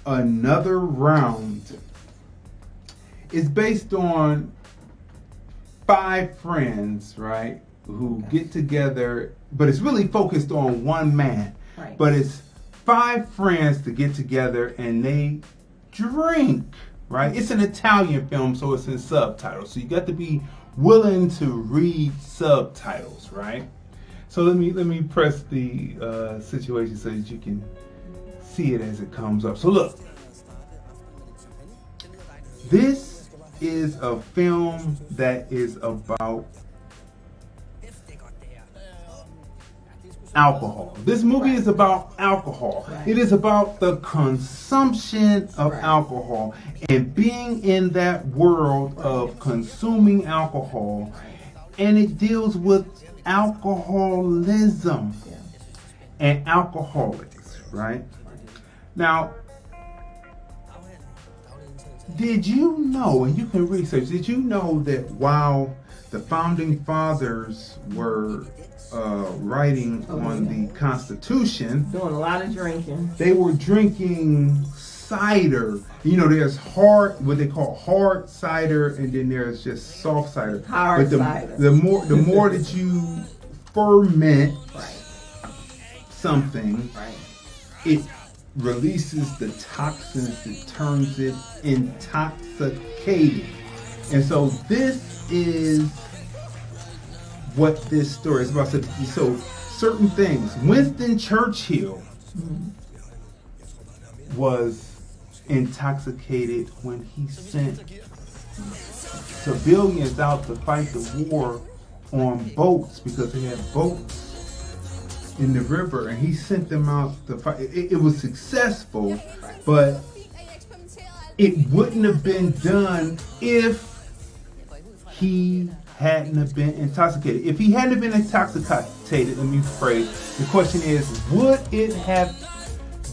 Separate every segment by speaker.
Speaker 1: Another Round is based on 5 friends, right, who get together, but it's really focused on one man.
Speaker 2: Right.
Speaker 1: But it's 5 friends to get together and they drink, right? It's an Italian film, so it's in subtitles. So you got to be willing to read subtitles, right? So let me press the situation so that you can see it as it comes up. So look, this is a film that is about alcohol. This movie is about alcohol.
Speaker 2: Right.
Speaker 1: It is about the consumption of
Speaker 2: Right.
Speaker 1: alcohol and being in that world of consuming alcohol. And it deals with alcoholism and alcoholics, right? Now, did you know, and you can research, did you know that while the founding fathers were writing on the Constitution,
Speaker 2: Doing a lot of drinking.
Speaker 1: they were drinking cider. You know, there's what they call hard cider, and then there's just soft cider.
Speaker 2: Hard
Speaker 1: but
Speaker 2: cider.
Speaker 1: The more that you ferment something, it releases the toxins that turns it intoxicated. And so this is what this story is about. So certain things. Winston Churchill was intoxicated when he sent civilians out to fight the war on boats, because they had boats in the river, and he sent them out to fight. It was successful, but it wouldn't have been done if he hadn't have been intoxicated. If he hadn't have been intoxicated, let me phrase, the question is, would it have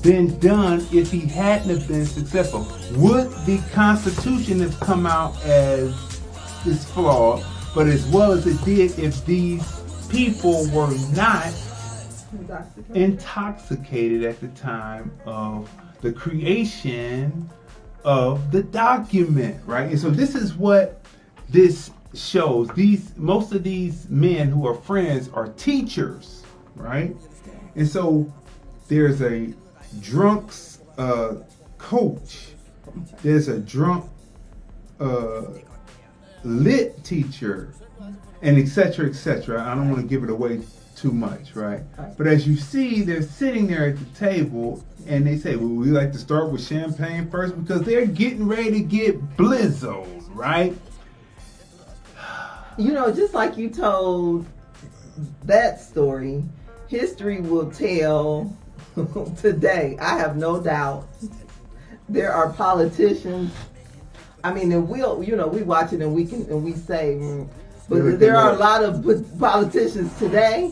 Speaker 1: been done if he hadn't have been successful? Would the Constitution have come out as is flawed, but as well as it did if these people were not intoxicated at the time of the creation of the document, right? And so this is what this shows. Most of these men who are friends are teachers, right? And so there's a drunk's coach, there's a drunk lit teacher, and etc., etc. I don't want to give it away too much, right? But as you see, they're sitting there at the table, and they say, well, we like to start with champagne first, because they're getting ready to get blizzos, right?
Speaker 2: You know, just like you told that story, history will tell today. I have no doubt there are politicians. I mean, and we watch it and we say, but there are a lot of politicians today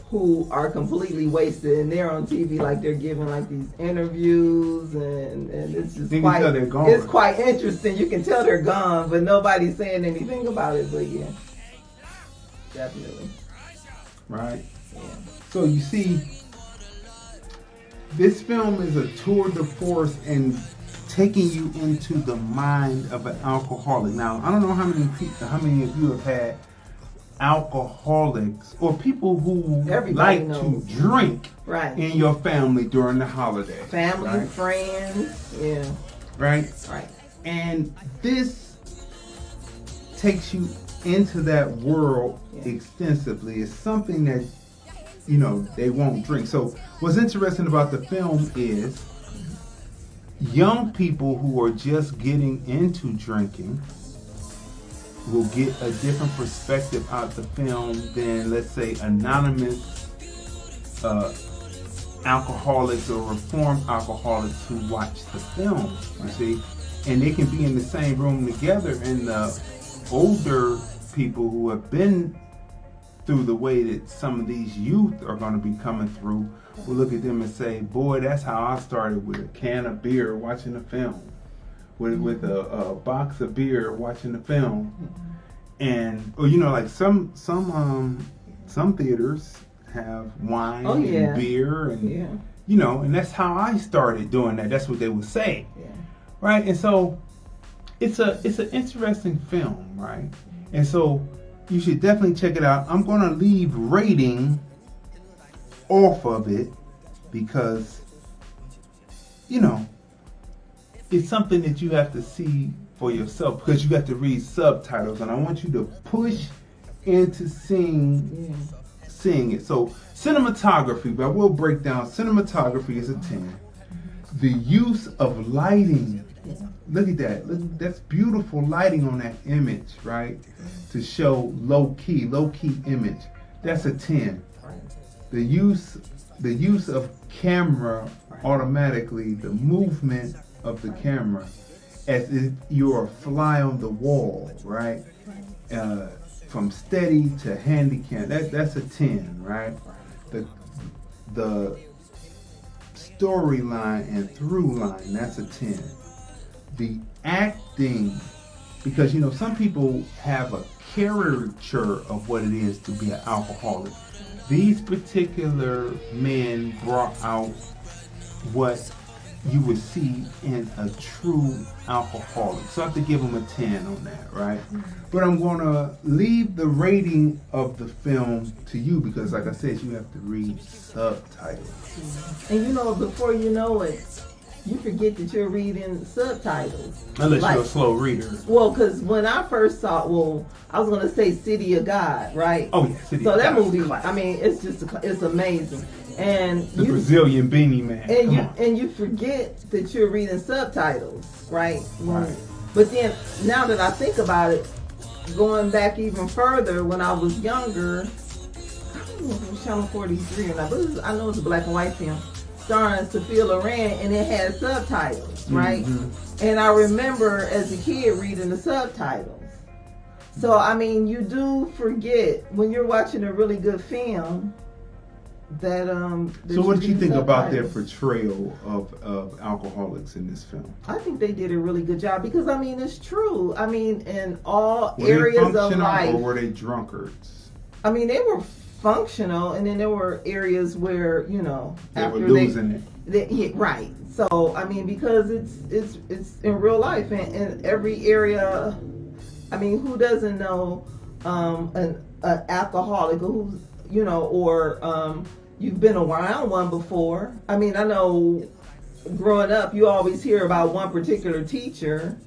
Speaker 2: who are completely wasted, and they're on TV like they're giving like these interviews, and it's just it's quite interesting. You can tell they're gone, but nobody's saying anything about it. But yeah, definitely.
Speaker 1: Right.
Speaker 2: Yeah.
Speaker 1: So you see, this film is a tour de force in taking you into the mind of an alcoholic. Now, I don't know how many of you have had alcoholics or people who like to drink in your family during the holiday.
Speaker 2: Family, friends, yeah.
Speaker 1: Right?
Speaker 2: Right.
Speaker 1: And this takes you into that world extensively. It's something that, they won't drink. So what's interesting about the film is young people who are just getting into drinking will get a different perspective out the film than, let's say, anonymous alcoholics or reformed alcoholics who watch the film, you see. And they can be in the same room together, and the older people who have been through the way that some of these youth are going to be coming through will look at them and say, boy, that's how I started, with a can of beer watching the film. With a box of beer watching the film. And like some theaters have wine and beer and you know, and that's how I started doing that. That's what they would say,
Speaker 2: Yeah.
Speaker 1: right? And so it's an interesting film, right? And so you should definitely check it out. I'm gonna leave rating off of it because, you know, it's something that you have to see for yourself because you have to read subtitles, and I want you to push into seeing it. So cinematography, but we'll break down. Cinematography is a 10. The use of lighting. Look at that. Look, that's beautiful lighting on that image, right? To show low key image. That's a 10. The use of camera automatically, the movement of the camera as if you're a fly on the wall, right? From steady to handy cam. That's a 10, right? The storyline and through line, that's a 10. The acting, because you know some people have a caricature of what it is to be an alcoholic. These particular men brought out what you would see in a true alcoholic. So I have to give them a 10 on that, right? But I'm going to leave the rating of the film to you because, like I said, you have to read subtitles.
Speaker 2: And you know, before you know it, you forget that you're reading subtitles.
Speaker 1: Unless you're a slow reader.
Speaker 2: Well, because when I first saw, I was going to say City of God, right?
Speaker 1: Oh, yeah, City of
Speaker 2: God. So that movie,
Speaker 1: classic.
Speaker 2: I mean, it's amazing. And
Speaker 1: the Brazilian Beanie Man.
Speaker 2: And you forget that you're reading subtitles, right?
Speaker 1: Right.
Speaker 2: But then, now that I think about it, going back even further, when I was younger, I don't know if it was Channel 43 or not, but I know it's a black and white film, starring Sophia Loren, and it had subtitles, right? Mm-hmm. And I remember as a kid reading the subtitles. So, I mean, you do forget when you're watching a really good film that
Speaker 1: so what did you think about their portrayal of alcoholics in this film?
Speaker 2: I think they did a really good job because I mean it's true. I mean in all
Speaker 1: were
Speaker 2: areas of life.
Speaker 1: Or were they drunkards?
Speaker 2: I mean they were functional, and then there were areas where you know
Speaker 1: they were losing it.
Speaker 2: Yeah, right. So I mean because it's in real life and in every area. I mean who doesn't know an alcoholic who's you know, or you've been around one before. I mean, I know growing up, you always hear about one particular teacher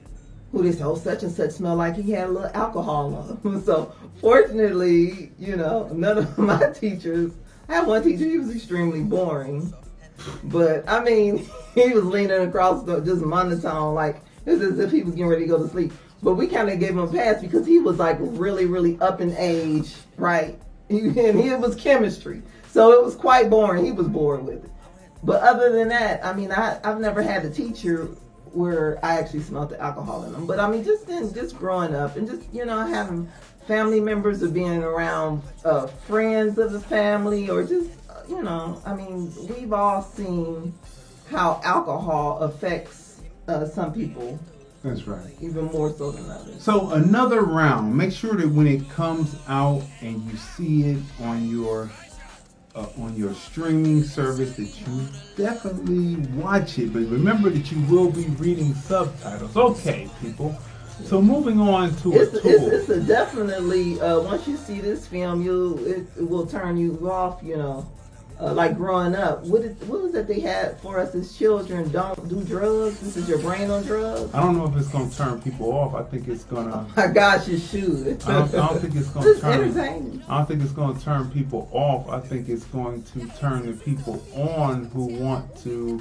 Speaker 2: who they say, oh, such and such smelled like he had a little alcohol on him. So, fortunately, you know, none of my teachers, I had one teacher, he was extremely boring. But, I mean, he was leaning across the just monotone, like, it was as if he was getting ready to go to sleep. But we kind of gave him a pass because he was like really, really up in age, right? And it was chemistry. So it was quite boring. He was bored with it. But other than that, I mean, I've never had a teacher where I actually smelled the alcohol in them. But I mean, just growing up and just, you know, having family members or being around friends of the family or just, you know, I mean, we've all seen how alcohol affects some people.
Speaker 1: That's right.
Speaker 2: Even more so than others.
Speaker 1: So another round. Make sure that when it comes out and you see it on your streaming service that you definitely watch it. But remember that you will be reading subtitles. Okay, people. So moving on to a tool.
Speaker 2: It's a definitely once you see this film, it will turn you off. You know. Like growing up, what was that they had for us as children? Don't do drugs. This is your brain on drugs.
Speaker 1: I don't know if it's going to turn people off. I think it's going to.
Speaker 2: Oh my gosh, it should.
Speaker 1: I don't think it's going to turn.
Speaker 2: Entertaining.
Speaker 1: I don't think it's going to turn people off. I think it's going to turn the people on who want to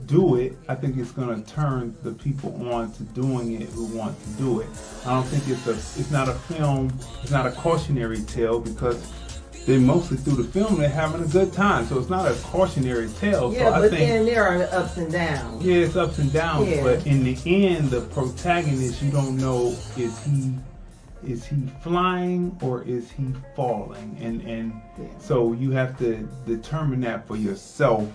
Speaker 1: do it. I think it's going to turn the people on to doing it who want to do it. I don't think it's not a film. It's not a cautionary tale because. They mostly through the film they're having a good time, so it's not a cautionary tale.
Speaker 2: Yeah, so but then there are ups and downs.
Speaker 1: Yeah, it's ups and downs, yeah. But in the end, the protagonist, you don't know is he flying or is he falling, and yeah. So you have to determine that for yourself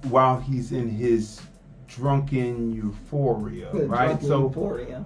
Speaker 1: while he's in his drunken euphoria, right?
Speaker 2: Euphoria.